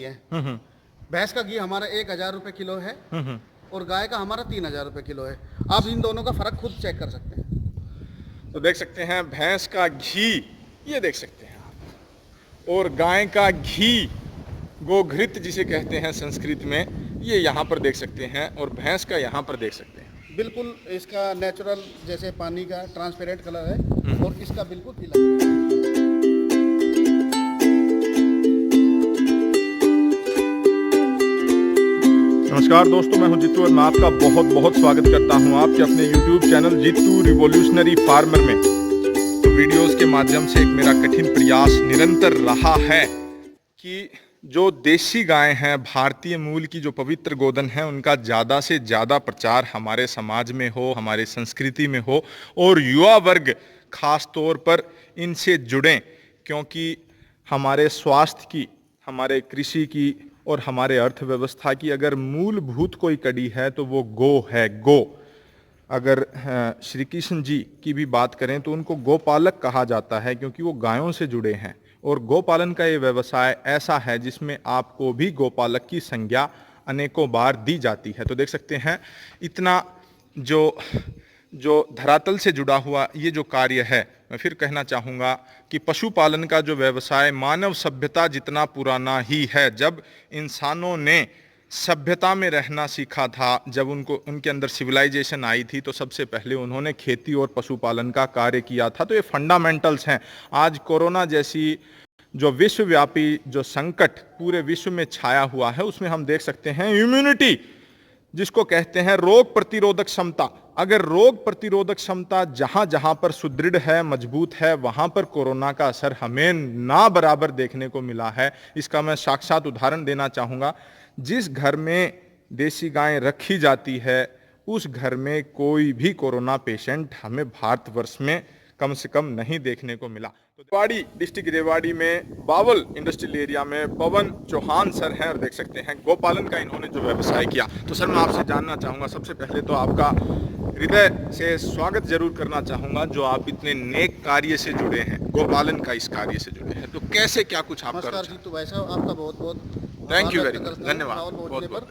घी है। भैंस का घी हमारा 1,000 रुपये किलो है और गाय का हमारा 3,000 रुपये किलो है। आप इन दोनों का फ़र्क खुद चेक कर सकते हैं। तो देख सकते हैं भैंस का घी, ये देख सकते हैं आप, और गाय का घी, गोघृत जिसे कहते हैं संस्कृत में, ये यहाँ पर देख सकते हैं, और भैंस का यहाँ पर देख सकते हैं। बिल्कुल इसका नेचुरल जैसे पानी का ट्रांसपेरेंट कलर है और इसका बिल्कुल पीला है। नमस्कार दोस्तों, मैं हूं जीतू और मैं आपका बहुत बहुत स्वागत करता हूं आपके अपने YouTube channel Jeetu revolutionary farmer में। तो वीडियोस के माध्यम से एक मेरा कठिन प्रयास निरंतर रहा है कि जो देसी गाय हैं, भारतीय मूल की जो पवित्र गोधन है, उनका ज़्यादा से ज़्यादा प्रचार हमारे समाज में हो, हमारे संस्कृति में हो, और युवा वर्ग खास तौर पर इनसे जुड़ें, क्योंकि हमारे स्वास्थ्य की, हमारे कृषि की और हमारे अर्थव्यवस्था की अगर मूलभूत कोई कड़ी है तो वो गो है। गो, अगर श्री कृष्ण जी की भी बात करें तो उनको गोपालक कहा जाता है, क्योंकि वो गायों से जुड़े हैं। और गोपालन का ये व्यवसाय ऐसा है जिसमें आपको भी गोपालक की संज्ञा अनेकों बार दी जाती है। तो देख सकते हैं इतना जो धरातल से जुड़ा हुआ ये जो कार्य है, मैं फिर कहना चाहूँगा कि पशुपालन का जो व्यवसाय मानव सभ्यता जितना पुराना ही है। जब इंसानों ने सभ्यता में रहना सीखा था, जब उनके अंदर सिविलाइजेशन आई थी, तो सबसे पहले उन्होंने खेती और पशुपालन का कार्य किया था। तो ये फंडामेंटल्स हैं। आज कोरोना जैसी जो विश्वव्यापी जो संकट पूरे विश्व में छाया हुआ है, उसमें हम देख सकते हैं इम्यूनिटी जिसको कहते हैं, रोग प्रतिरोधक क्षमता। अगर रोग प्रतिरोधक क्षमता जहां जहां पर सुदृढ़ है, मजबूत है, वहां पर कोरोना का असर हमें ना बराबर देखने को मिला है। इसका मैं साक्षात उदाहरण देना चाहूँगा। जिस घर में देसी गाय रखी जाती है, उस घर में कोई भी कोरोना पेशेंट हमें भारतवर्ष में कम से कम नहीं देखने को मिला। तो रेवाड़ी डिस्ट्रिक्ट रेवाड़ी में बावल इंडस्ट्रियल एरिया में पवन चौहान सर हैं, और देख सकते हैं गोपालन का इन्होंने जो व्यवसाय किया। तो सर, मैं आपसे जानना चाहूँगा, सबसे पहले तो आपका हृदय से स्वागत जरूर करना चाहूँगा, जो आप इतने नेक कार्य से जुड़े हैं, गोपालन का इस कार्य से जुड़े हैं। तो कैसे क्या कुछ आप कर रहे हैं? तो वैसा आपका बहुत बहुत थैंक यू वेरी मच, धन्यवाद बहुत बहुत।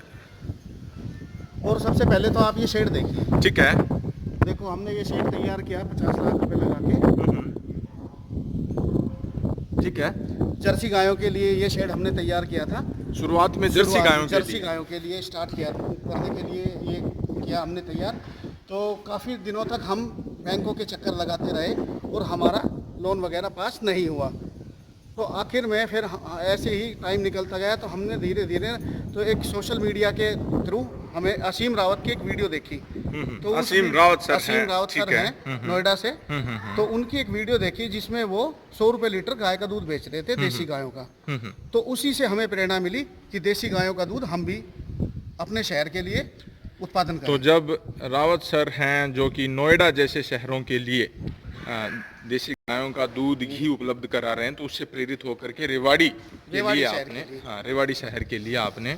और सबसे पहले तो आप ये शेड देखिए। ठीक है, देखो हमने ये शेड तैयार किया 50 लाख रुपए लगा के। ठीक है। जर्सी गायों के लिए ये शेड हमने तैयार किया था। शुरुआत में जर्सी गायों के लिए स्टार्ट किया करने के लिए ये किया हमने तैयार। तो काफ़ी दिनों तक हम बैंकों के चक्कर लगाते रहे और हमारा लोन वगैरह पास नहीं हुआ। तो आखिर में फिर ऐसे ही टाइम निकलता गया, तो हमने धीरे धीरे तो एक सोशल मीडिया के थ्रू हमें असीम रावत की एक वीडियो देखी। तो असीम रावत सर हैं नोएडा से। तो उनकी एक वीडियो देखी जिसमें वो 100 रुपये लीटर गाय का दूध बेच रहे थे, देसी गायों का। तो उसी से हमें प्रेरणा मिली कि देसी गायों का दूध हम भी अपने शहर के लिए उत्पादन करें। तो जब रावत सर हैं, जो कि नोएडा जैसे शहरों के लिए देसी गायों का दूध घी उपलब्ध करा रहे हैं, तो उससे प्रेरित होकर के रेवाड़ी रेवाड़ी शहर के लिए आपने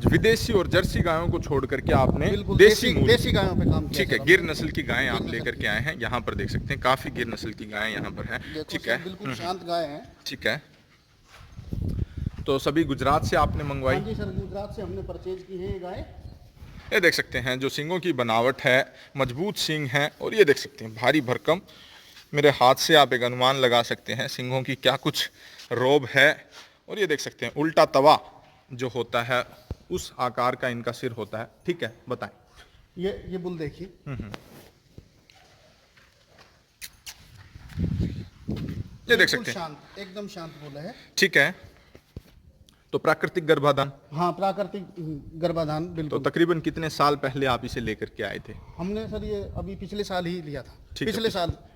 विदेशी और जर्सी गायों को छोड़ करके आपने देसी गायों पे काम किया। ठीक है, गिर नस्ल की गायें आप लेकर के आए हैं। यहाँ पर देख सकते हैं काफी गिर नस्ल की गायें यहाँ पर हैं। ठीक है, बिल्कुल शांत गाय हैं। ठीक है। तो सभी गुजरात से आपने मंगवाई? हाँ जी सर, गुजरात से हमने परचेज की है ये गाय। ये देख सकते हैं जो सींगों की बनावट है, मजबूत सींग हैं, और ये देख सकते हैं भारी भरकम। मेरे हाथ से आप एक अनुमान लगा सकते हैं सींगों की क्या कुछ रोब है। और ये देख सकते हैं उल्टा तवा जो होता है, उस आकार का इनका सिर होता है। ठीक है, बताएं। ये बुल देखिए। ये देख सकते हैं शांत, एकदम शांत बुल है। ठीक है। तो प्राकृतिक गर्भाधान? हाँ, प्राकृतिक गर्भाधान बिल्कुल। तो तकरीबन कितने साल पहले आप इसे लेकर के आए थे? हमने सर ये अभी पिछले साल ही लिया था।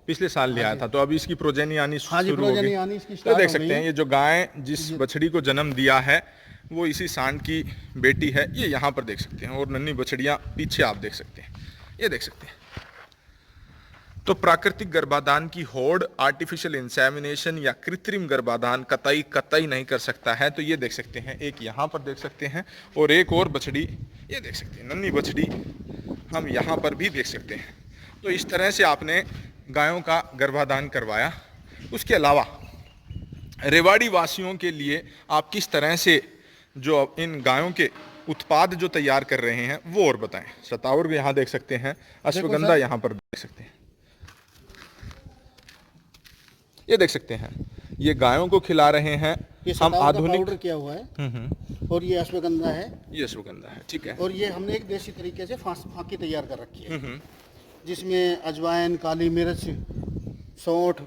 पिछले साल लिया था। तो अभी इसकी प्रोजेनी आनी शुरू हो गई। तो देख सकते हैं ये जो गाय जिस बछड़ी को जन्म दिया है, वो इसी सांड की बेटी है। ये यहाँ पर देख सकते हैं, और नन्ही बछड़ियाँ पीछे आप देख सकते हैं। ये देख सकते हैं। तो प्राकृतिक गर्भाधान की होड़ आर्टिफिशियल इंसेमिनेशन या कृत्रिम गर्भाधान कतई नहीं कर सकता है। तो ये देख सकते हैं, एक यहाँ पर देख सकते हैं, और एक और बछड़ी ये देख सकते हैं, नन्ही बछड़ी हम यहाँ पर भी देख सकते हैं। तो इस तरह से आपने गायों का गर्भाधान करवाया। उसके अलावा रेवाड़ी वासियों के लिए आप किस तरह से जो इन गायों के उत्पाद जो तैयार कर रहे हैं वो और बताएं। सतावर भी यहाँ देख सकते हैं, अश्वगंधा यहाँ पर देख सकते हैं, ये देख सकते हैं, ये गायों को खिला रहे हैं। ये हम आधुनिक पाउडर किया हुआ है और ये अश्वगंधा है, ये अश्वगंधा है, ठीक है। और ये हमने एक देसी तरीके से फांकी तैयार कर रखी है, जिसमें अजवाइन, काली मिर्च, सौंठ,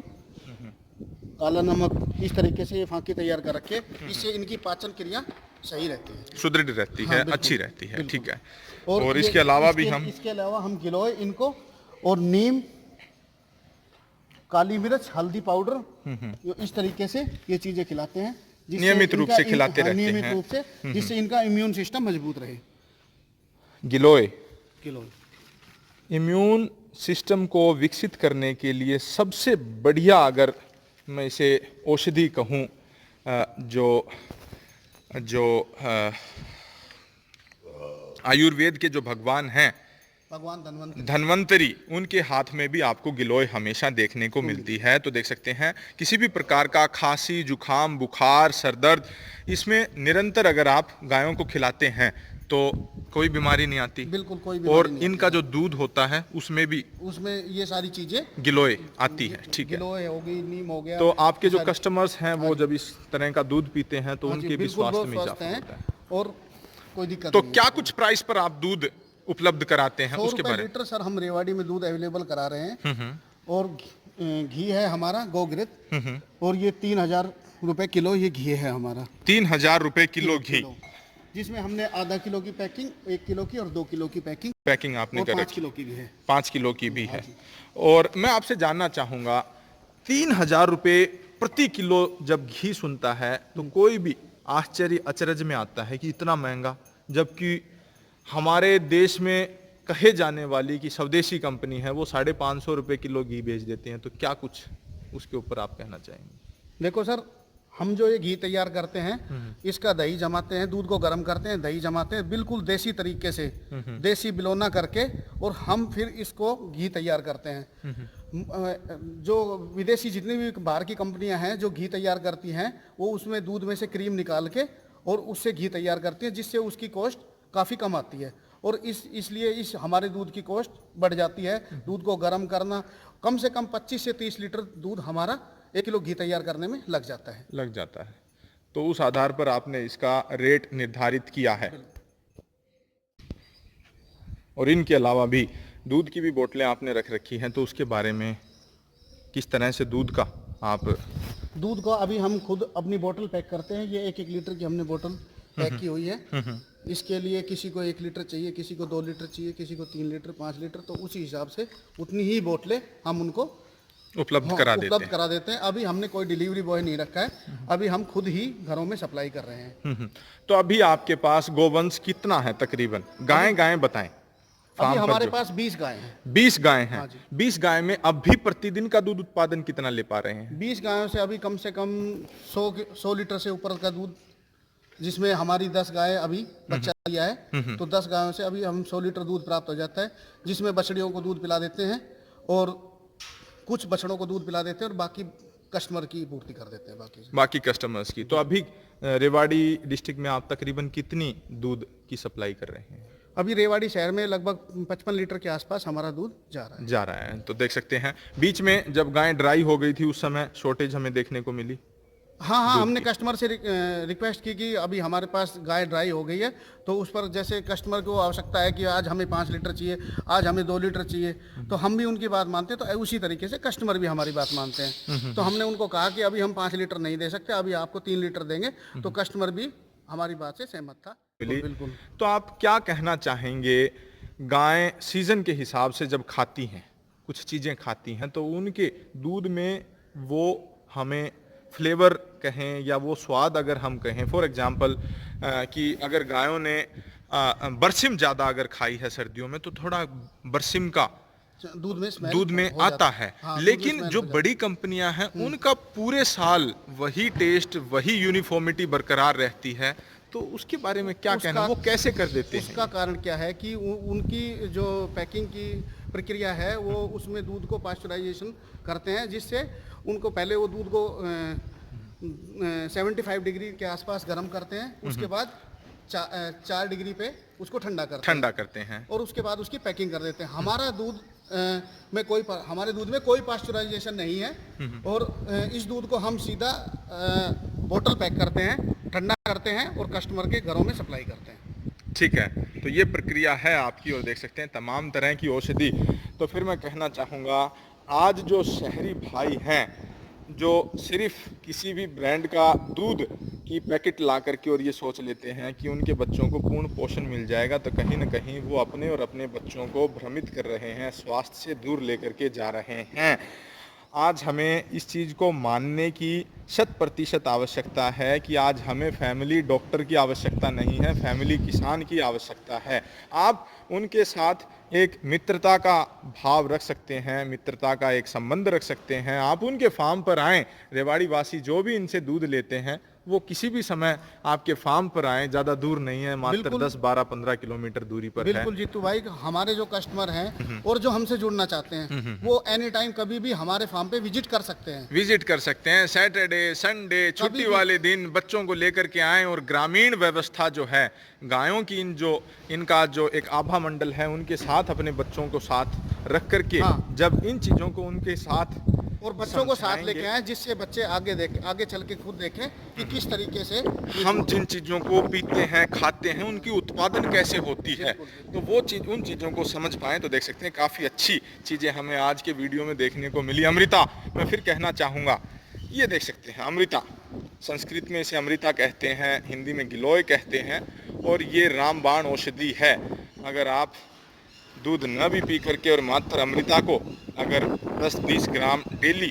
काला नमक, इस तरीके से ये फांकी तैयार कर रखे। इससे इनकी पाचन क्रिया सही रहती है, सुदृढ़ रहती है, हाँ, अच्छी रहती है, ठीक है। और इसके अलावा भी हम इसके अलावा हम गिलोय इनको और नीम, काली मिर्च, हल्दी पाउडर, इस तरीके से ये चीजें खिलाते हैं, नियमित रूप से खिलाते रहते हैं, नियमित रूप से, जिससे इनका इम्यून सिस्टम मजबूत रहे। गिलोय इम्यून सिस्टम को विकसित करने के लिए सबसे बढ़िया, अगर मैं इसे औषधि कहूँ, जो आयुर्वेद के जो भगवान हैं, भगवान धन्वंतरी, उनके हाथ में भी आपको गिलोय हमेशा देखने को मिलती है। तो देख सकते हैं, किसी भी प्रकार का खांसी, जुखाम, बुखार, सरदर्द, इसमें निरंतर अगर आप गायों को खिलाते हैं तो कोई बीमारी नहीं आती, बिल्कुल कोई बीमारी और नहीं इनका जो दूध होता है उसमें भी ये सारी चीजें गिलोय आती है, ठीक है। गिलोय हो गई, नीम हो गया। तो आपके जो कस्टमर्स हैं वो जब इस तरह का दूध पीते हैं तो उनके भी स्वास्थ्य में इजाफा होता है, और कोई दिक्कत तो नहीं क्या कुछ प्राइस पर आप दूध उपलब्ध कराते हैं, 100 उसके रुपए बारे में? लीटर सर हम रेवाड़ी में दूध अवेलेबल करा रहे हैं, और घी है हमारा गोघृत, और ये 3000 रुपए किलो ये घी है हमारा। 3000 रुपए किलो घी, जिसमें हमने आधा किलो की पैकिंग, 1 किलो की और 2 किलो की पैकिंग आपने कर 5 रखी, किलो की भी है, 5 किलो की भी है। और मैं आपसे जानना चाहूंगा, 3000 रुपए प्रति किलो जब घी सुनता है तो कोई भी आश्चर्य अचरज में आता है कि इतना महंगा, जबकि हमारे देश में कहे जाने वाली कि स्वदेशी कंपनी है वो 550 रुपए किलो घी बेच देते हैं। तो क्या कुछ उसके ऊपर आप कहना चाहेंगे? देखो सर, हम जो ये घी तैयार करते हैं, इसका दही जमाते हैं, दूध को गर्म करते हैं, दही जमाते हैं बिल्कुल देसी तरीके से, देसी बिलोना करके, और हम फिर इसको घी तैयार करते हैं। जो विदेशी जितनी भी बाहर की कंपनियां हैं जो घी तैयार करती हैं, वो उसमें दूध में से क्रीम निकाल के और उससे घी तैयार करती हैं, जिससे उसकी कॉस्ट काफ़ी कम आती है, और इसलिए इस हमारे दूध की कॉस्ट बढ़ जाती है। दूध को गर्म करना, कम से कम 25 से 30 लीटर दूध हमारा 1 किलो घी तैयार करने में लग जाता है। तो उस आधार पर आपने इसका रेट निर्धारित किया है। और इनके अलावा भी दूध की भी बोतलें आपने रख रखी हैं, तो उसके बारे में किस तरह से दूध को अभी हम खुद अपनी बोतल पैक करते हैं। ये 1-1 लीटर की हमने बोतल पैक की हुई है। इसके लिए किसी को 1 लीटर चाहिए, किसी को 2 लीटर चाहिए, किसी को 3 लीटर, 5 लीटर, तो उसी हिसाब से उतनी ही बोतलें हम उनको उपलब्ध करा देते हैं। अभी हमने कोई डिलीवरी बॉय नहीं रखा है, अभी हम खुद ही घरों में सप्लाई कर रहे हैं। तो अभी आपके पास गोवंश कितना है तकरीबन? गायें बताएं। अभी हमारे पास 20 गाय हैं। 20 गाय हैं। हाँ 20 गाय में अब भी प्रतिदिन का दूध उत्पादन कितना ले पा रहे हैं? 20 गायों से अभी कम से कम 100 लीटर से ऊपर का दूध, जिसमें हमारी 10 गाय अभी बच्चा दिया है, तो 10 गायों से अभी हम 100 लीटर दूध प्राप्त हो जाता है, जिसमें बछड़ियों को दूध पिला देते हैं और कुछ बछड़ों को दूध पिला देते हैं, और बाकी कस्टमर की पूर्ति कर देते हैं, बाकी कस्टमर्स की। तो अभी रेवाड़ी डिस्ट्रिक्ट में आप तकरीबन कितनी दूध की सप्लाई कर रहे हैं? अभी रेवाड़ी शहर में लगभग 55 लीटर के आसपास हमारा दूध जा रहा है। तो देख सकते हैं, बीच में जब गाय ड्राई हो गई थी उस समय शॉर्टेज हमें देखने को मिली। हाँ, हमने कस्टमर से रिक्वेस्ट की कि अभी हमारे पास गाय ड्राई हो गई है, तो उस पर जैसे कस्टमर को आवश्यकता है कि आज हमें 5 लीटर चाहिए, आज हमें 2 लीटर चाहिए, तो हम भी उनकी बात मानते हैं, तो उसी तरीके से कस्टमर भी हमारी बात मानते हैं। तो हमने उनको कहा कि अभी हम 5 लीटर नहीं दे सकते, अभी आपको 3 लीटर देंगे, तो कस्टमर भी हमारी बात से सहमत था। बिल्कुल। तो आप क्या कहना चाहेंगे, गाय सीजन के हिसाब से जब खाती हैं, कुछ चीज़ें खाती हैं, तो उनके दूध में वो हमें फ्लेवर कहें या वो स्वाद अगर हम कहें, फॉर एग्जांपल कि अगर गायों ने बरसिम ज़्यादा अगर खाई है सर्दियों में, तो थोड़ा बरसिम का दूध में आता है। हाँ, लेकिन जो बड़ी कंपनियां हैं उनका पूरे साल वही टेस्ट, वही यूनिफॉर्मिटी बरकरार रहती है, तो उसके बारे में क्या कहना, वो कैसे कर देते हैं? उसका कारण क्या है कि उनकी जो पैकिंग की प्रक्रिया है, वो उसमें दूध को पास्चराइजेशन करते हैं, जिससे उनको पहले वो दूध को 75 डिग्री के आसपास गर्म करते हैं। उसके बाद 4 डिग्री पे उसको ठंडा करते हैं और उसके बाद उसकी पैकिंग कर देते हैं। हमारा दूध हमारे दूध में कोई पास्चुराइजेशन नहीं है और इस दूध को हम सीधा बोतल पैक करते हैं, ठंडा करते हैं और कस्टमर के घरों में सप्लाई करते हैं। ठीक है, तो ये प्रक्रिया है आपकी और देख सकते हैं तमाम तरह की औषधि। तो फिर मैं कहना चाहूँगा, आज जो शहरी भाई हैं जो सिर्फ किसी भी ब्रांड का दूध की पैकेट ला करके और ये सोच लेते हैं कि उनके बच्चों को पूर्ण पोषण मिल जाएगा, तो कहीं ना कहीं वो अपने और अपने बच्चों को भ्रमित कर रहे हैं, स्वास्थ्य से दूर लेकर के जा रहे हैं। आज हमें इस चीज़ को मानने की 100% आवश्यकता है कि आज हमें फैमिली डॉक्टर की आवश्यकता नहीं है, फैमिली किसान की आवश्यकता है। आप उनके साथ एक मित्रता का भाव रख सकते हैं, मित्रता का एक संबंध रख सकते हैं। आप उनके फार्म पर आएँ, रेवाड़ी वासी जो भी इनसे दूध लेते हैं वो किसी भी समय आपके फार्म पर आएँ, ज़्यादा दूर नहीं है, मात्र 10, 12, 15 किलोमीटर दूरी पर है। बिल्कुल जीतू भाई, हमारे जो कस्टमर हैं और जो हमसे जुड़ना चाहते हैं वो एनी टाइम कभी भी हमारे फार्म पे विजिट कर सकते हैं। विजिट कर सकते हैं, सैटरडे संडे छुट्टी वाले दिन बच्चों को लेकर के आएँ और ग्रामीण व्यवस्था जो है, गायों की इनका जो एक आभा मंडल है उनके साथ अपने बच्चों को साथ रख करके जब इन चीज़ों को उनके साथ और बच्चों को साथ लेके आए, जिससे बच्चे आगे चल के खुद देखें कि किस तरीके से हम जिन चीज़ों को पीते हैं, खाते हैं, उनकी उत्पादन कैसे होती है, तो वो उन चीज़ों को समझ पाएँ। तो देख सकते हैं काफ़ी अच्छी चीज़ें हमें आज के वीडियो में देखने को मिली। अमृता, मैं फिर कहना चाहूँगा, ये देख सकते हैं अमृता, संस्कृत में इसे अमृता कहते हैं, हिंदी में गिलोय कहते हैं और ये रामबाण औषधि है। अगर आप दूध न भी पी करके और मात्र अमृता को अगर 10-20 ग्राम डेली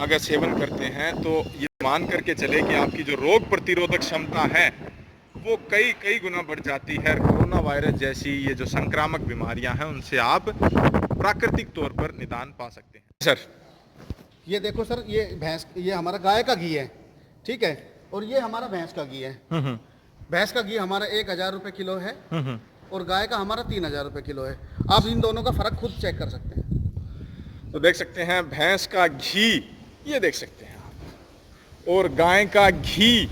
अगर सेवन करते हैं तो ये मान करके चले कि आपकी जो रोग प्रतिरोधक क्षमता है वो कई गुना बढ़ जाती है। कोरोना वायरस जैसी ये जो संक्रामक बीमारियां हैं उनसे आप प्राकृतिक तौर पर निदान पा सकते हैं। सर, ये देखो सर, ये हमारा गाय का घी है, ठीक है, और ये हमारा भैंस का घी है। भैंस का घी हमारा 1000 रुपये किलो है और गाय का हमारा 3000 रुपये किलो है। आप इन दोनों का फर्क खुद चेक कर सकते हैं। तो देख सकते हैं भैंस का घी, ये देख सकते हैं आप, और गाय का घी,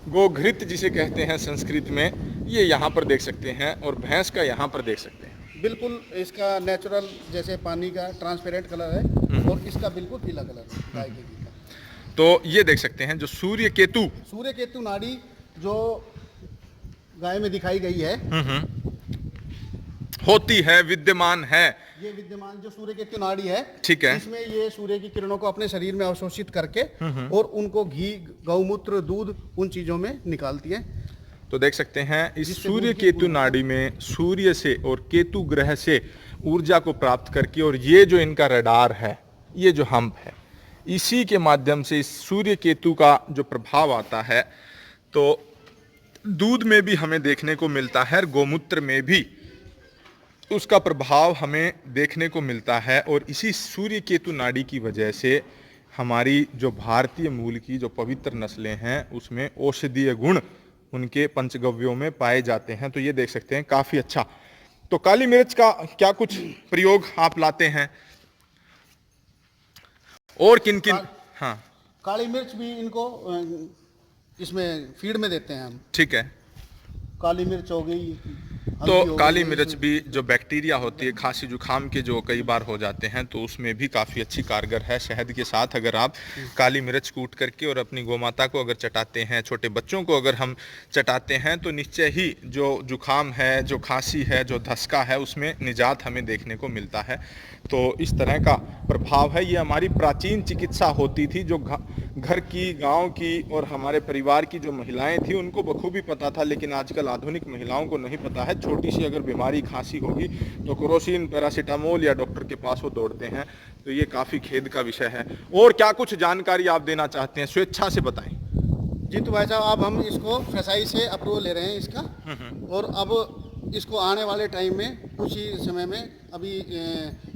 गोघृत जिसे कहते हैं संस्कृत में, ये यहाँ पर देख सकते हैं और भैंस का यहाँ पर देख सकते हैं। बिल्कुल इसका नेचुरल जैसे पानी का ट्रांसपेरेंट कलर है और इसका बिल्कुल पीला कलर है गाय के घी का। तो ये देख सकते हैं जो सूर्य केतु नाड़ी जो गाय में दिखाई गई है होती है, विद्यमान है, ये विद्यमान जो सूर्य केतु नाड़ी है, ठीक है, इसमें ये सूर्य की किरणों को अपने शरीर में अवशोषित करके और उनको घी, गौमूत्र, दूध, उन चीजों में निकालती है। तो देख सकते हैं इस सूर्य केतु नाड़ी में सूर्य से और केतु ग्रह से ऊर्जा को प्राप्त करके, और ये जो इनका रडार है, ये जो हम्प है, इसी के माध्यम से इस सूर्य केतु का जो प्रभाव आता है तो दूध में भी हमें देखने को मिलता है और गोमूत्र में भी उसका प्रभाव हमें देखने को मिलता है। और इसी सूर्य केतु नाड़ी की वजह से हमारी जो भारतीय मूल की जो पवित्र नस्लें हैं उसमें औषधीय गुण उनके पंचगव्यों में पाए जाते हैं। तो ये देख सकते हैं काफ़ी अच्छा। तो काली मिर्च का क्या कुछ प्रयोग आप लाते हैं और किन किन? हाँ, काली मिर्च भी इनको इसमें फीड में देते हैं हम। ठीक है, काली मिर्च हो गई, तो काली मिर्च भी जो बैक्टीरिया होती है, खांसी जुकाम के जो कई बार हो जाते हैं, तो उसमें भी काफ़ी अच्छी कारगर है। शहद के साथ अगर आप काली मिर्च कूट करके और अपनी गोमाता को अगर चटाते हैं, छोटे बच्चों को अगर हम चटाते हैं, तो निश्चय ही जो जुकाम है, जो खांसी है, जो धसका है, उसमें निजात हमें देखने को मिलता है। तो इस तरह का प्रभाव है। ये हमारी प्राचीन चिकित्सा होती थी, जो घर की, गांव की और हमारे परिवार की जो महिलाएं थी उनको बखूबी पता था, लेकिन आजकल आधुनिक महिलाओं को नहीं पता है। छोटी सी अगर बीमारी, खांसी होगी तो क्रोसिन, पैरासीटामोल या डॉक्टर के पास वो दौड़ते हैं। तो ये काफ़ी खेद का विषय है। और क्या कुछ जानकारी आप देना चाहते हैं, स्वेच्छा से बताएं। जीतू भाई साहब, अब हम इसको FSSAI से अप्रूवल ले रहे हैं इसका, और अब इसको आने वाले टाइम में कुछ ही समय में, अभी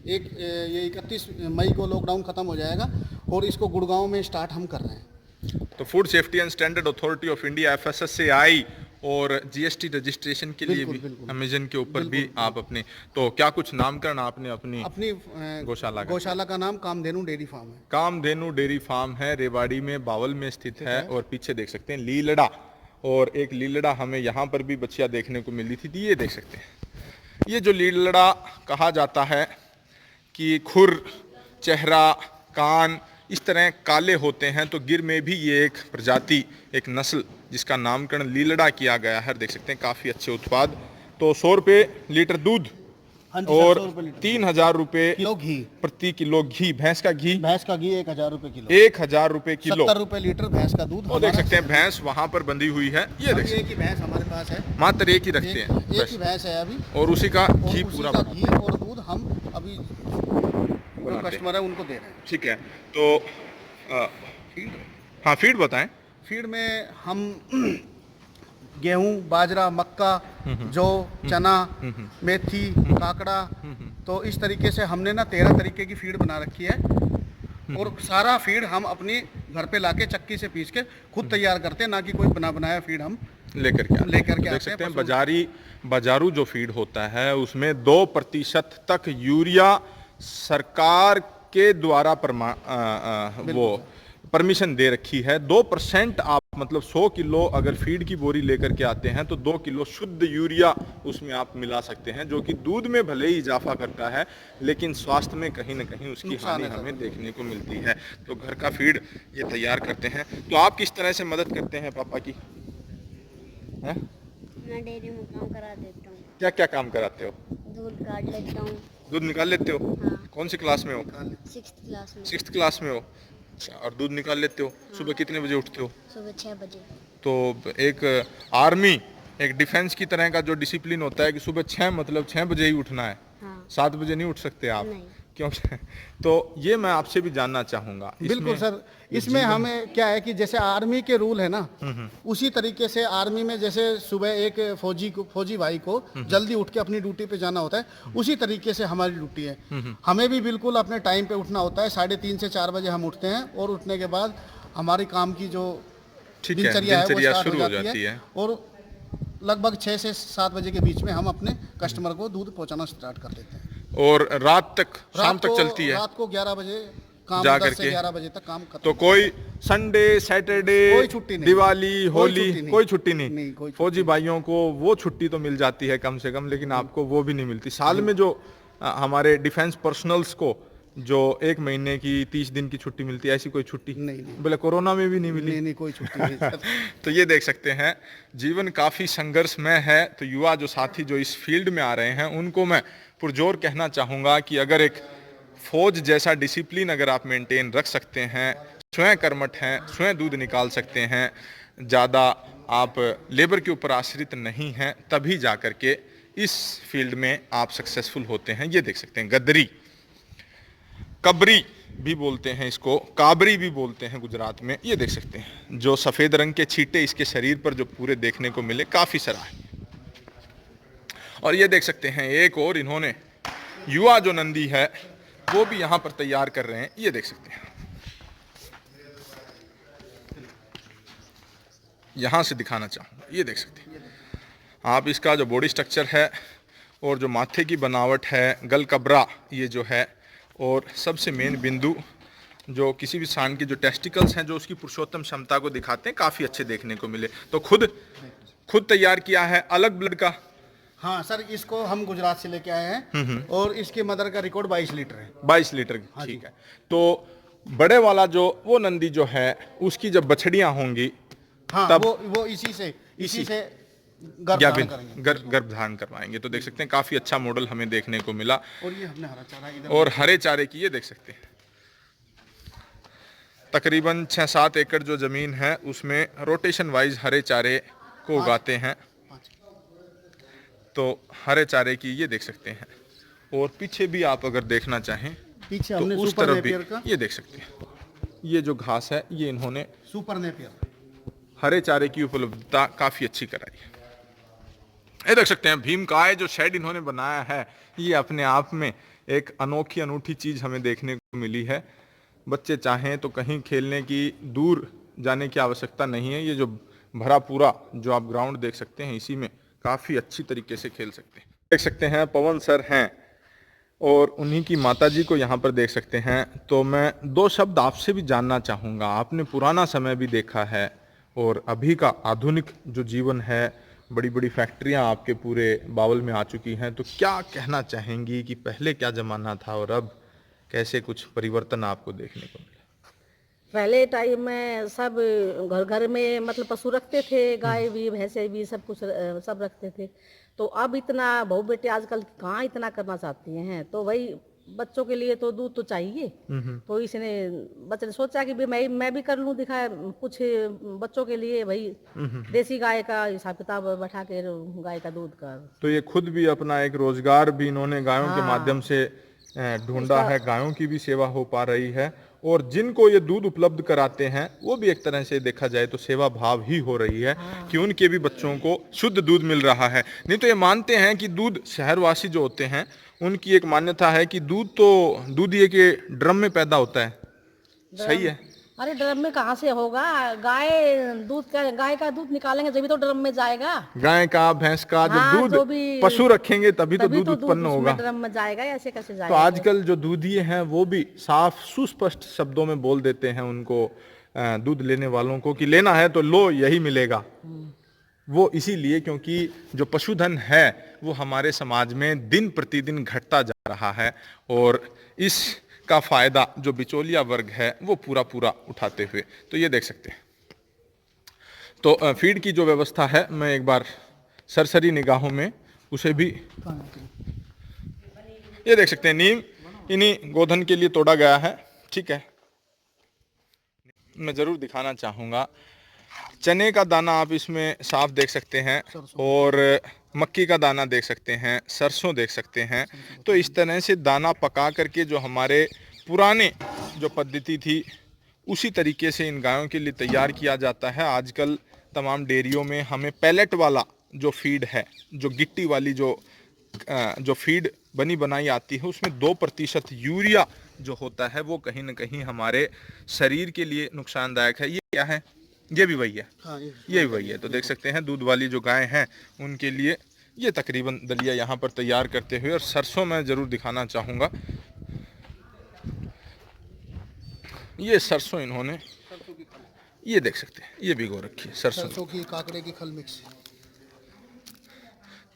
ये 31 मई को लॉकडाउन ख़त्म हो जाएगा और इसको गुड़गांव में स्टार्ट हम कर रहे हैं। तो food safety and standard authority of India FSSAI और जीएसटी रजिस्ट्रेशन के लिए भी अमेजन के ऊपर भी आप अपने, तो क्या कुछ नामकरण आपने अपनी गौशाला का नाम कामधेनु डेयरी फार्म है। कामधेनु डेयरी फार्म है, रेवाड़ी में, बावल में स्थित है। और पीछे देख सकते हैं लीलड़ा, और एक लीलड़ा हमें यहाँ पर भी बच्चियाँ देखने को मिली थी। ये देख सकते हैं, ये जो लीलड़ा कहा जाता है कि खुर, चेहरा, कान इस तरह काले होते हैं, तो गिर में भी ये एक प्रजाति, एक नस्ल जिसका नामकरण लीलड़ा किया गया है। देख सकते हैं काफ़ी अच्छे उत्पाद। तो 100 रुपये लीटर दूध और 3000 रुपये किलो घी, प्रति किलो घी। भैंस का घी 1000 रुपये किलो, 1000 रुपये किलो, 70 रुपये लीटर भैंस का दूध। और देख सकते हैं भैंस वहां पर बंधी हुई है। ये देख एक ही भैंस हमारे पास है, मात्र एक ही रखते हैं, एक ही भैंस है अभी, और उसी का घी पूरा घी और दूध हम अभी जो कस्टमर है उनको दे रहे हैं। ठीक है। तो हाँ, फीड बताएं। फीड में हम गेहूं, बाजरा, मक्का, जौ, चना, मेथी, काकड़ा, तो इस तरीके से हमने ना 13 तरीके की फीड बना रखी है। और सारा फीड हम अपनी घर पे लाके चक्की से पीस के खुद तैयार करते हैं, ना कि कोई बना बनाया फीड हम लेकर के देख सकते हैं। बाजारू जो फीड होता है उसमें 2% तक यूरिया सरकार के द्वारा वो परमिशन दे रखी है। 2% आप मतलब 100 किलो अगर फीड की बोरी लेकर के आते हैं तो 2 किलो शुद्ध यूरिया उसमें आप मिला सकते हैं, जो कि दूध में भले ही इजाफा करता है लेकिन स्वास्थ्य में कहीं ना कहीं उसकी हानि हमें देखने को मिलती है। तो घर का फीड ये तैयार करते हैं। तो आप किस तरह से मदद करते हैं पापा की? मैं डेयरी में काम करा देता हूँ। क्या क्या काम कराते हो? दूध काट लेता हूँ। दूध निकाल लेते हो? हाँ। कौन सी क्लास में हो? 6th क्लास में। 6th क्लास में हो? अच्छा, और दूध निकाल लेते हो? हाँ। सुबह कितने बजे उठते हो? सुबह 6 बजे। तो एक आर्मी, एक डिफेंस की तरह का जो डिसिप्लिन होता है कि सुबह 6 मतलब 6 बजे ही उठना है। हाँ। 7 बजे नहीं उठ सकते आप? नहीं। क्यों? तो ये मैं आपसे भी जानना चाहूंगा। बिल्कुल सर, इसमें हमें क्या है कि जैसे आर्मी के रूल है ना, उसी तरीके से आर्मी में जैसे सुबह एक फौजी भाई को जल्दी उठ के अपनी ड्यूटी पे जाना होता है, उसी तरीके से हमारी ड्यूटी है। हमें भी बिल्कुल अपने टाइम पे उठना होता है। 3:30 से 4 बजे हम उठते हैं, और उठने के बाद हमारी काम की जो दिनचर्या है वो स्टार्ट हो जाती है, और लगभग 6 से 7 बजे के बीच में हम अपने कस्टमर को दूध पहुंचाना स्टार्ट कर देते हैं। और रात तक, शाम तक चलती है? रात को 11 बजे काम, जा 10 से 11 बजे तक काम करते। तो कोई संडे, सैटरडे, कोई छुट्टी नहीं, दिवाली, होली, कोई छुट्टी नहीं? फौजी नहीं। भाइयों को वो छुट्टी तो मिल जाती है कम से कम, लेकिन आपको वो भी नहीं मिलती। साल में जो हमारे डिफेंस पर्सनल्स को जो 1 महीने की 30 दिन की छुट्टी मिलती है, ऐसी कोई छुट्टी नहीं। बोले कोरोना में भी नहीं मिली? नहीं, कोई छुट्टी नहीं। तो ये देख सकते हैं, जीवन काफ़ी संघर्षमय है। तो युवा जो साथी जो इस फील्ड में आ रहे हैं उनको मैं पुरजोर कहना चाहूँगा कि अगर एक फौज जैसा डिसिप्लिन अगर आप मेंटेन रख सकते हैं, स्वयं कर्मठ हैं, स्वयं दूध निकाल सकते हैं, ज़्यादा आप लेबर के ऊपर आश्रित नहीं हैं, तभी जा कर के इस फील्ड में आप सक्सेसफुल होते हैं। ये देख सकते हैं गदरी, कबरी भी बोलते हैं इसको, काबरी भी बोलते हैं गुजरात में। ये देख सकते हैं जो सफ़ेद रंग के छींटे इसके शरीर पर जो पूरे देखने को मिले, काफ़ी सराहनीय। और ये देख सकते हैं एक और इन्होंने युवा जो नंदी है वो भी यहाँ पर तैयार कर रहे हैं। ये देख सकते हैं, यहाँ से दिखाना चाहूँगा। ये देख सकते हैं आप इसका जो बॉडी स्ट्रक्चर है और जो माथे की बनावट है, गल कबरा ये जो है, और सबसे मेन बिंदु जो किसी भी सांड के जो टेस्टिकल्स हैं जो उसकी पुरुषोत्तम क्षमता को दिखाते हैं, काफ़ी अच्छे देखने को मिले। तो खुद तैयार किया है, अलग ब्लड का? हाँ सर, इसको हम गुजरात से लेके आए हैं, और इसके मदर का रिकॉर्ड 22 लीटर है। 22 लीटर, ठीक है। तो बड़े वाला जो वो नंदी जो है उसकी जब बछड़ियां होंगी, हाँ, तब वो इसी से गर्भ धारण करवाएंगे। तो देख सकते हैं काफी अच्छा मॉडल हमें देखने को मिला। और ये हमने हरा चारा इधर, और हरे चारे की ये देख सकते हैं तकरीबन 6-7 एकड़ जो जमीन है उसमें रोटेशन वाइज हरे चारे को उगाते हैं। तो हरे चारे की ये देख सकते हैं, और पीछे भी आप अगर देखना चाहें पीछे तो हमने उस सुपर तरफ भी नेपियर का, ये देख सकते हैं। ये जो घास है ये इन्होंने सुपर नेपियर हरे चारे की उपलब्धता काफी अच्छी कराई है। ये देख सकते हैं भीमकाय जो शेड इन्होंने बनाया है, ये अपने आप में एक अनोखी अनूठी चीज हमें देखने को मिली है। बच्चे चाहें तो कहीं खेलने की दूर जाने की आवश्यकता नहीं है। ये जो भरा पूरा जो आप ग्राउंड देख सकते हैं, इसी में काफ़ी अच्छी तरीके से खेल सकते हैं। देख सकते हैं पवन सर हैं और उन्हीं की माताजी को यहाँ पर देख सकते हैं। तो मैं दो शब्द आपसे भी जानना चाहूँगा। आपने पुराना समय भी देखा है और अभी का आधुनिक जो जीवन है, बड़ी बड़ी फैक्ट्रियाँ आपके पूरे बावल में आ चुकी हैं, तो क्या कहना चाहेंगी कि पहले क्या ज़माना था और अब कैसे कुछ परिवर्तन आपको देखने को मिला? पहले टाइम में सब घर घर में मतलब पशु रखते थे, गाय भी भैंसे भी सब कुछ सब रखते थे। तो अब इतना बहू बेटे आजकल कहाँ इतना करना चाहती हैं, तो भाई बच्चों के लिए तो दूध तो चाहिए। तो इसने बच्चे ने सोचा कि भी मैं भी कर लूँ, दिखाए कुछ बच्चों के लिए भाई देसी गाय का हिसाब किताब बैठा के गाय का दूध का। तो ये खुद भी अपना एक रोजगार भी इन्होंने गायों के माध्यम से ढूंढा है, गायों की भी सेवा हो पा रही है और जिनको ये दूध उपलब्ध कराते हैं वो भी एक तरह से देखा जाए तो सेवा भाव ही हो रही है कि उनके भी बच्चों को शुद्ध दूध मिल रहा है। नहीं तो ये मानते हैं कि दूध, शहरवासी जो होते हैं उनकी एक मान्यता है कि दूध तो दूध ये के ड्रम में पैदा होता है। सही है? अरे ड्रम में कहाँ से होगा, गाय का दूध निकालेंगे जब तो ड्रम में जाएगा। गाय का, भैंस का हाँ, जो दूध पशु रखेंगे तभी तो दूध उत्पन्न होगा। ड्रम में जाएगा, ऐसे कैसे जाएगा? तो आजकल जो दूधिए हैं वो भी साफ सुस्पष्ट शब्दों में बोल देते हैं उनको, दूध लेने वालों को, कि लेना है तो लो, यही मिलेगा। वो इसीलिए क्योंकि जो पशुधन है वो हमारे समाज में दिन प्रतिदिन घटता जा रहा है और इस का फायदा जो बिचौलिया वर्ग है वो पूरा पूरा उठाते हुए। तो ये देख सकते हैं। तो फीड की जो व्यवस्था है मैं एक बार सरसरी निगाहों में उसे भी, ये देख सकते हैं नीम इन्हीं गोधन के लिए तोड़ा गया है। ठीक है, मैं जरूर दिखाना चाहूँगा। चने का दाना आप इसमें साफ देख सकते हैं और मक्की का दाना देख सकते हैं, सरसों देख सकते हैं। तो इस तरह से दाना पका करके जो हमारे पुराने जो पद्धति थी उसी तरीके से इन गायों के लिए तैयार किया जाता है। आजकल तमाम डेयरियों में हमें पैलेट वाला जो फीड है, जो गिट्टी वाली जो फीड बनी बनाई आती है, उसमें 2% यूरिया जो होता है वो कहीं ना कहीं हमारे शरीर के लिए नुकसानदायक है। ये क्या है? ये भी वही है। हाँ, ये भी वही है। तो देख सकते हैं दूध वाली जो गाय हैं उनके लिए ये तकरीबन दलिया यहाँ पर तैयार करते हुए। और सरसों मैं ज़रूर दिखाना चाहूँगा। ये सरसों इन्होंने, ये देख सकते हैं, ये भिगो रखी है सरसों की, काकड़े की खल मिक्स।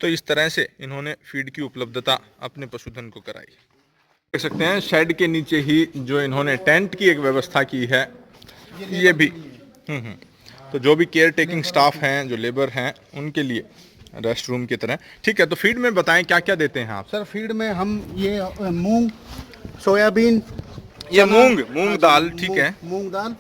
तो इस तरह से इन्होंने फीड की उपलब्धता अपने पशुधन को कराई। देख सकते हैं शेड के नीचे ही जो इन्होंने टेंट की एक व्यवस्था की है, ये भी तो जो भी केयर टेकिंग स्टाफ हैं, जो लेबर हैं, उनके लिए रेस्ट रूम की तरह। ठीक है, तो फीड में बताएं क्या क्या देते हैं आप? सर फीड में हम ये मूंग, सोयाबीन, ये मूंग दाल, ठीक है, मूंग दाल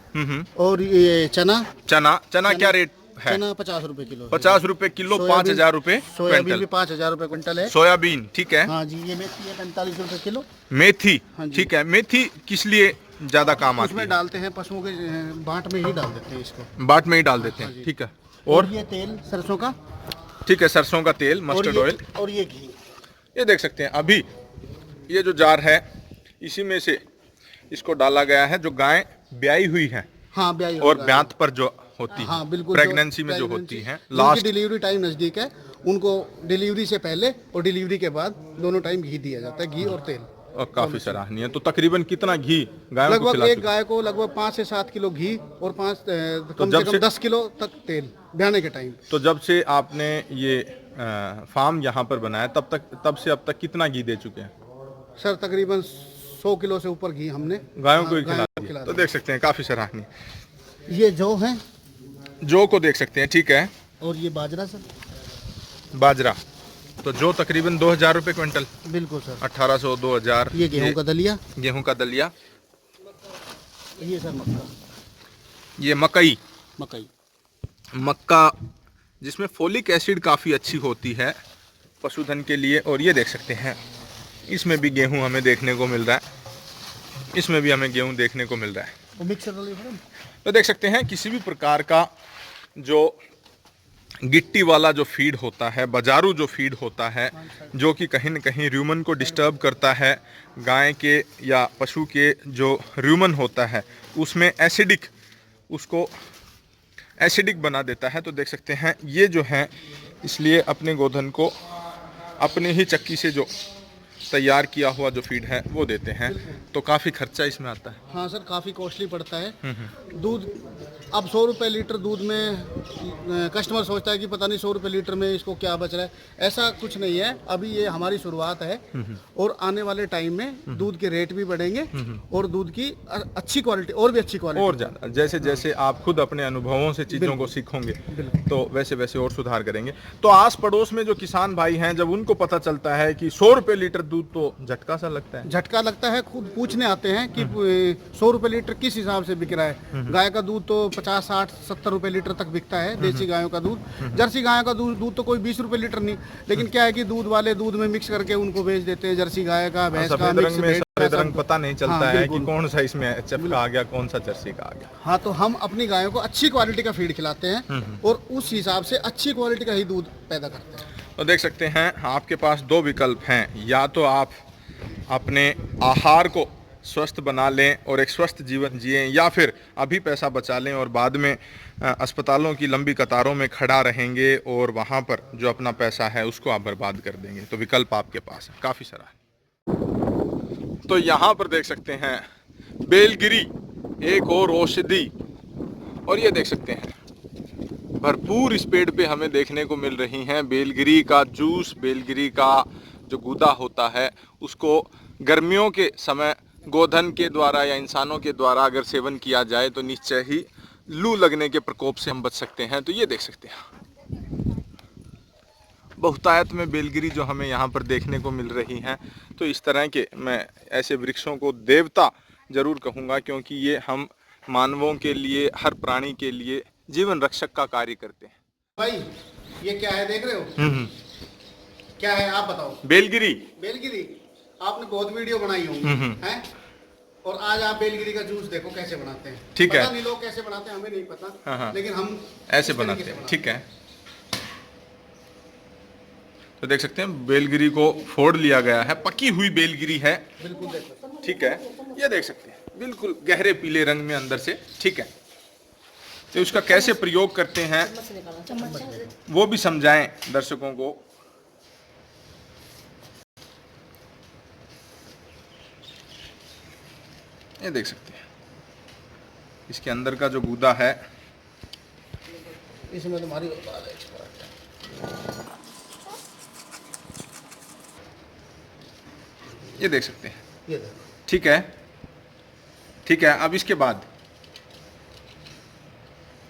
और ये चना क्या रेट है? चना 50 रुपए किलो। 50 रुपए किलो, 5,000 रुपए सोयाबीन भी 5,000 रुपए क्विंटल है। सोयाबीन, ठीक है। हाँ जी, ये मेथी है 45 रुपए किलो। मेथी, हाँ ठीक है। मेथी किस लिए ज्यादा काम आती है? उसमें डालते हैं, पशुओं के बाट में ही डाल देते हैं इसको। बाट में ही डाल देते हैं, ठीक है। और ये तेल सरसों का, ठीक है, सरसों का तेल, मस्टर्ड ऑयल, और ये घी। ये देख सकते हैं। अभी ये जो जार है इसी में से इसको डाला गया है जो गाय ब्याई हुई है। हाँ, ब्याई और ब्यांत पर जो होती है, हाँ, बिल्कुल, प्रेगनेंसी में जो होती है, लास्ट डिलीवरी टाइम नजदीक है, उनको डिलीवरी से पहले और डिलीवरी के बाद दोनों टाइम घी दिया जाता है, घी और तेल। और काफी सराहनीय है। तो तकरीबन कितना घी गायों को लगभग खिला एक गाय को लगभग 5 से 7 किलो घी और कम से कम 10 किलो तक तेल ब्याने के टाइम। तो जब से आपने ये फार्म यहाँ पर बनाया तब से अब तक कितना घी दे चुके हैं? सर तकरीबन 100 किलो से ऊपर घी हमने गायों को ही खिला दिया। तो देख सकते हैं काफी सराहनीय। ये जौ है, जौ को देख सकते हैं, ठीक है। और ये बाजरा सर, बाजरा, तो जो तकरीबन 2,000 रुपए क्विंटल। बिल्कुल सर, 1800, 2,000। ये गेहूं का दलिया, गेहूं का दलिया। ये सर मक्का, ये मक्का जिसमें फोलिक एसिड काफ़ी अच्छी होती है पशुधन के लिए। और ये देख सकते हैं इसमें भी गेहूं हमें देखने को मिल रहा है, इसमें भी हमें गेहूं देखने को मिल रहा है। मिक्सर। तो देख सकते हैं किसी भी प्रकार का जो गिट्टी वाला जो फीड होता है, बाजारू जो फीड होता है, जो कि कहीं न कहीं र्यूमन को डिस्टर्ब करता है, गाय के या पशु के जो र्यूमन होता है उसमें एसिडिक उसको एसिडिक बना देता है। तो देख सकते हैं ये जो है, इसलिए अपने गोधन को अपने ही चक्की से जो तैयार किया हुआ जो फीड है वो देते हैं। तो काफ़ी खर्चा इसमें आता है। हाँ सर, काफ़ी कॉस्टली पड़ता है। दूध अब 100 रुपये लीटर दूध में कस्टमर सोचता है कि पता नहीं 100 रुपये लीटर में इसको क्या बच रहा है। ऐसा कुछ नहीं है, अभी ये हमारी शुरुआत है और आने वाले टाइम में दूध के रेट भी बढ़ेंगे और दूध की अच्छी क्वालिटी और भी अच्छी क्वालिटी और ज़्यादा जैसे जैसे आप खुद अपने अनुभवों से चीज़ों को सीखोगे तो वैसे वैसे और सुधार करेंगे। तो आस पड़ोस में जो किसान भाई हैं, जब उनको पता चलता है कि 100 रुपये लीटर दूध, तो झटका सा लगता है। झटका लगता है। खुद पूछने आते हैं कि 100 रुपये लीटर किस हिसाब से बिक रहा है। गाय का दूध तो 50, 60, 70 रुपये लीटर तक बिकता है, देसी गायों का दूध। जर्सी गायों का दूध तो कोई 20 रुपये लीटर नहीं, लेकिन क्या है कि दूध वाले दूध में मिक्स करके उनको बेच देते हैं। जर्सी गाय का, भैंस का सफेद रंग में सफेद रंग पता नहीं चलता हाँ, है कि कौन सा इसमें एचएफ का आ गया, कौन सा जर्सी का आ गया। हाँ, तो हम अपनी गायों को अच्छी क्वालिटी का फीड खिलाते हैं और उस हिसाब से अच्छी क्वालिटी का ही दूध पैदा करते हैं। तो देख सकते हैं आपके पास दो विकल्प हैं, या तो आप अपने आहार को स्वस्थ बना लें और एक स्वस्थ जीवन जिएं, या फिर अभी पैसा बचा लें और बाद में अस्पतालों की लंबी कतारों में खड़ा रहेंगे और वहाँ पर जो अपना पैसा है उसको आप बर्बाद कर देंगे। तो विकल्प आपके पास है, काफ़ी सारा है। तो यहाँ पर देख सकते हैं बेलगिरी, एक और औषधि, और ये देख सकते हैं भरपूर इस पेड़ पे हमें देखने को मिल रही हैं बेलगिरी का जूस। बेलगिरी का जो गूदा होता है उसको गर्मियों के समय गोधन के द्वारा या इंसानों के द्वारा अगर सेवन किया जाए तो निश्चय ही लू लगने के प्रकोप से हम बच सकते हैं। तो ये देख सकते हैं बहुतायत में बेलगिरी जो हमें यहाँ पर देखने को मिल रही हैं। तो इस तरह के मैं ऐसे वृक्षों को देवता जरूर कहूँगा, क्योंकि ये हम मानवों के लिए, हर प्राणी के लिए जीवन रक्षक का कार्य करते हैं। भाई ये क्या है देख रहे हो? क्या है आप बताओ? बेलगिरी। बेलगिरी आपने बहुत वीडियो बनाई होंगी हैं, और आज आप बेलगिरी का जूस देखो कैसे बनाते हैं। ठीक है। पता नहीं लोग कैसे बनाते हैं, हमें नहीं पता। हाँ। लेकिन हम ऐसे बनाते हैं। ठीक है। तो देख सकते हैं बेलगिरी को फोड़ लिया गया है, पकी हुई बेलगिरी है। बिल्कुल देखो। ठीक है, ये देख सकते हैं बिल्कुल गहरे पीले रंग में अंदर से। ठीक है, तो उसका कैसे प्रयोग करते हैं वो भी समझाएं दर्शकों को। ये देख सकते हैं इसके अंदर का जो गूदा है, इसमें तुम्हारी ये देख सकते हैं। ये देखो। ठीक है, ठीक है। अब इसके बाद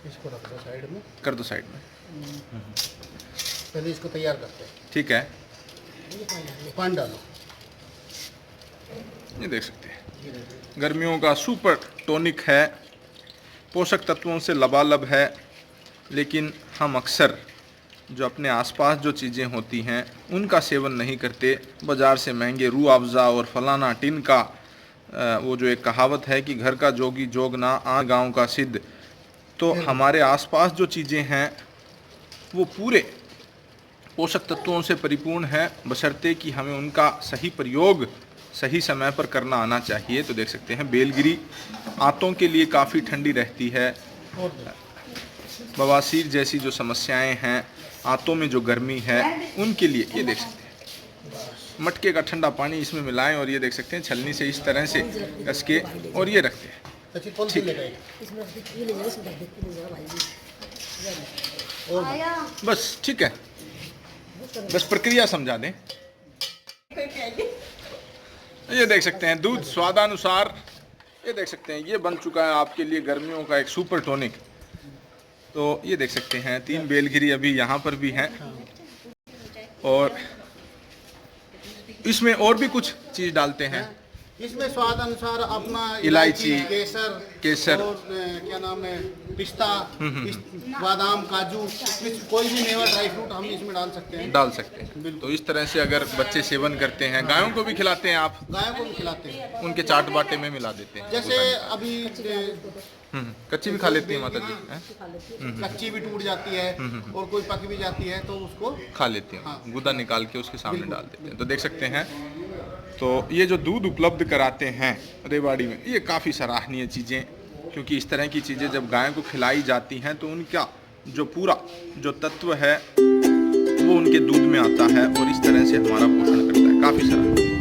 इसको रख दो साइड में, कर दो साइड में। पहले इसको तैयार करते हैं। ठीक है, पानी डालो। ये देख सकते हैं गर्मियों का सुपर टॉनिक है, पोषक तत्वों से लबालब है। लेकिन हम अक्सर जो अपने आसपास जो चीज़ें होती हैं उनका सेवन नहीं करते। बाज़ार से महंगे रूह अफ़ज़ा और फलाना टिन का वो जो एक कहावत है कि घर का जोगी जोग ना आ गाँव का सिद्ध। तो हमारे आसपास जो चीज़ें हैं वो पूरे पोषक तत्वों से परिपूर्ण है, बशर्ते कि हमें उनका सही प्रयोग सही समय पर करना आना चाहिए। तो देख सकते हैं बेलगिरी आंतों के लिए काफ़ी ठंडी रहती है। बवासीर जैसी जो समस्याएं हैं, आंतों में जो गर्मी है, उनके लिए ये देख सकते हैं मटके का ठंडा पानी इसमें मिलाएं और ये देख सकते हैं छलनी से इस तरह से कस के और ये रखते हैं। बस ठीक है, बस प्रक्रिया समझा दें। ये देख सकते हैं दूध स्वादानुसार। ये देख सकते हैं ये बन चुका है आपके लिए गर्मियों का एक सुपर टॉनिक। तो ये देख सकते हैं 3 बेलगिरी अभी यहाँ पर भी हैं, और इसमें और भी कुछ चीज़ डालते हैं। इसमें स्वाद अनुसार अपना इलायची, केसर और क्या नाम है पिस्ता, बादाम, काजू, कोई भी मेवा ड्राई फ्रूट हम इसमें डाल सकते हैं। तो इस तरह से अगर बच्चे सेवन करते हैं, गायों को भी खिलाते हैं आप? गायों को भी खिलाते हैं, उनके चाट बाटे में मिला देते हैं। जैसे अभी कच्ची भी खा लेती है माता जी? कच्ची भी टूट जाती है और कोई पक भी जाती है तो उसको खा लेती हैं। हाँ। गुदा निकाल के उसके सामने डाल देते हैं। तो देख सकते हैं तो ये जो दूध उपलब्ध कराते हैं रेवाड़ी में, ये काफ़ी सराहनीय चीज़ें क्योंकि इस तरह की चीज़ें जब गाय को खिलाई जाती हैं तो उनका जो पूरा जो तत्व है वो उनके दूध में आता है और इस तरह से हमारा पोषण करता है। काफ़ी सारा